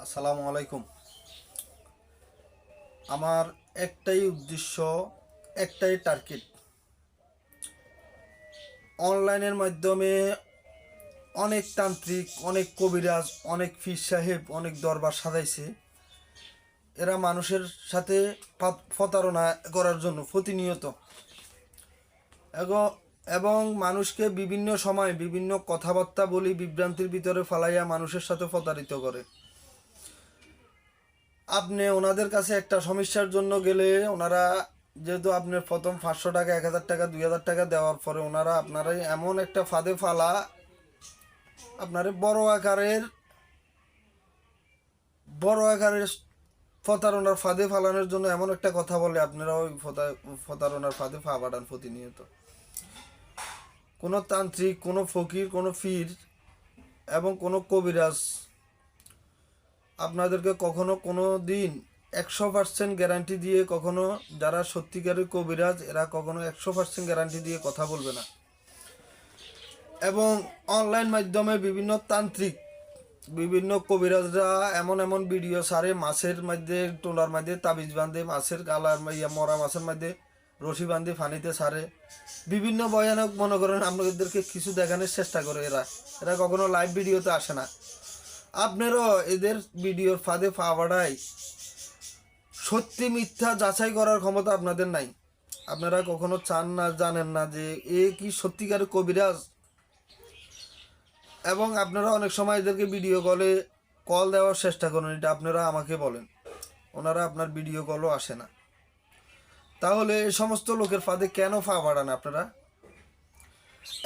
আসসালামু আলাইকুম। আমার একটাই উদ্দেশ্য, একটাই টার্গেট। অনলাইনের মাধ্যমে অনেক তান্ত্রিক, অনেক কবিরাজ, অনেক পীর সাহেব, অনেক দরবার সাজাইছে। এরা মানুষের সাথে প্রতারণা করার জন্য প্রতিনিয়ত এবং মানুষকে বিভিন্ন সময় বিভিন্ন কথাবার্তা বলি বিভ্রান্তির ভিতরে ফেলাইয়া মানুষের সাথে প্রতারিত করে। আপনি ওনাদের কাছে একটা সমস্যার জন্য গেলে ওনারা, যেহেতু আপনি প্রথম 500 টাকা, 1000 টাকা, 2000 টাকা দেওয়ার পরে ওনারা আপনারা এমন একটা ফাঁদে ফালা, আপনারে বড় আকারের প্রতারণার ফাঁদে ফালানোর জন্য এমন একটা কথা বলে আপনারা ওই প্রতারণার ফাঁদে পা বাড়ান প্রতিনিয়ত। কোনো তান্ত্রিক, কোনো ফকির, কোনো পীর এবং কোনো কবিরাজ আপনাদেরকে কখনো কোনো দিন 100% গ্যারান্টি দিয়ে, কখনো যারা সত্যিকারের কবিরাজ এরা কখনো 100% গ্যারান্টি দিয়ে কথা বলবে না। এবং অনলাইন মাধ্যমে বিভিন্ন তান্ত্রিক, বিভিন্ন কবিরাজরা এমন এমন ভিডিও সারে, মাছের মধ্যে, টোলার মধ্যে তাবিজ বাঁধে, মাছের গালার মরা মাছের মধ্যে রশি বাঁধে পানিতে সারে, বিভিন্ন ভয়ানক, মনে করেন আপনাদেরকে কিছু দেখানোর চেষ্টা করে। এরা এরা কখনো লাইভ ভিডিওতে আসে না। আপনারও এদের ভিডিওর ফাঁদে পা বাড়ায় সত্যি মিথ্যা যাচাই করার ক্ষমতা আপনাদের নাই। আপনারা কখনো চান না, জানেন না যে এ কি সত্যিকারের কবিরাজ। এবং আপনারা অনেক সময় এদেরকে ভিডিও কল দেওয়ার চেষ্টা করেন, এটা আপনারা আমাকে বলেন, ওনারা আপনার ভিডিও কলও আসে না। তাহলে এই সমস্ত লোকের ফাঁদে কেন পা বাড়ান আপনারা?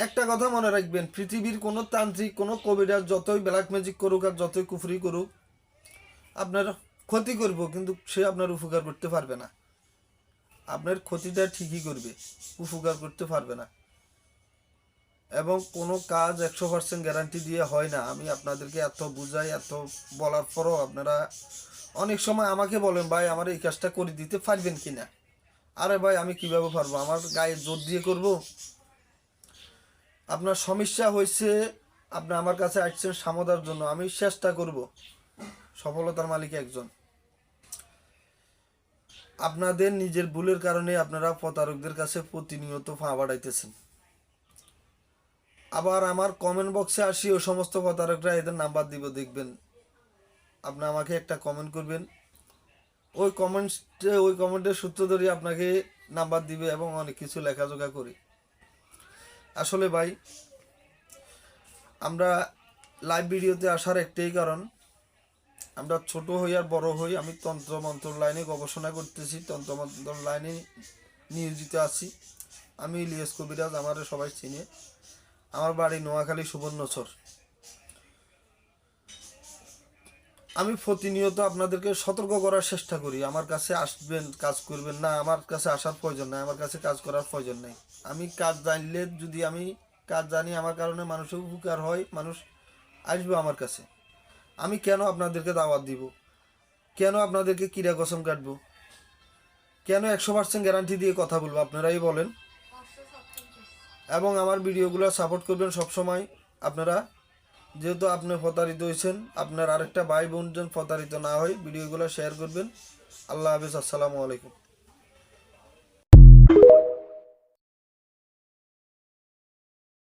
একটা কথা মনে রাখবেন, পৃথিবীর কোনো তান্ত্রিক, কোনো কবিরাজ যতই ব্ল্যাক ম্যাজিক করুক আর যতই কুফরি করুক, আপনার ক্ষতি করব, কিন্তু সে আপনার উপকার করতে পারবে না। আপনার ক্ষতিটা ঠিকই করবে, উপকার করতে পারবে না। এবং কোনো কাজ 100% গ্যারান্টি দিয়ে হয় না। আমি আপনাদেরকে এত বুঝাই, এত বলার পরও আপনারা অনেক সময় আমাকে বলেন, ভাই আমার এই কাজটা করে দিতে পারবেন কি না? আরে ভাই, আমি কিভাবে পারবো? আমার গায়ে জোর দিয়ে করব? আপনার সমস্যা হয়েছে, আপনি আমার কাছে আসছেন সমাধার জন্য, আমি চেষ্টা করব। সফলতার মালিক একজন। আপনাদের নিজের ভুলের কারণে আপনারা প্রতারকদের কাছে প্রতিনিয়ত পা বাড়াইতেছেন। আবার আমার কমেন্ট বক্সে আসি ওই সমস্ত প্রতারকরা এদের নাম্বার দিব, দেখবেন। আপনি আমাকে একটা কমেন্ট করবেন, ওই কমেন্টের সূত্র ধরে আপনাকে নাম্বার দিবে এবং অনেক কিছু লেখাজোখা করি। আসলে ভাই, আমরা লাইভ ভিডিওতে আসার একটাই কারণ, আমরা ছোট হই আর বড় হই, আমি তন্ত্রমন্ত্র লাইনে গবেষণা করতেছি, তন্ত্রমন্ত্র লাইনে নিয়োজিত আছি। আমি ইলিয়াস কবিরাজ, আমার সবাই চিনে। আমার বাড়ি নোয়াখালী, সুবর্ণচর। আমি প্রতিনিয়ত আপনাদেরকে সতর্ক করার চেষ্টা করি, আমার কাছে আসবেন, কাজ করবেন না, আমার কাছে আসার প্রয়োজন নাই, আমার কাছে কাজ করার প্রয়োজন নেই। আমি কাজ জানলে, যদি আমি কাজ জানি, আমার কারণে মানুষের উপকার হয়, মানুষ আসবে আমার কাছে। আমি কেন আপনাদেরকে দাওয়াত দিব? কেন আপনাদেরকে কিরা কসম কাটবো? কেন 100% গ্যারান্টি দিয়ে কথা বলবো? আপনারাই বলেন। এবং আমার ভিডিওগুলো সাপোর্ট করবেন সবসময় আপনারা। যেহেতু আপনি প্রতারিত হয়েছেন, আপনার আরেকটা ভাই বোন যেন প্রতারিত না হয়, ভিডিওগুলো শেয়ার করবেন। আল্লাহ হাফেজ, আসসালামু আলাইকুম।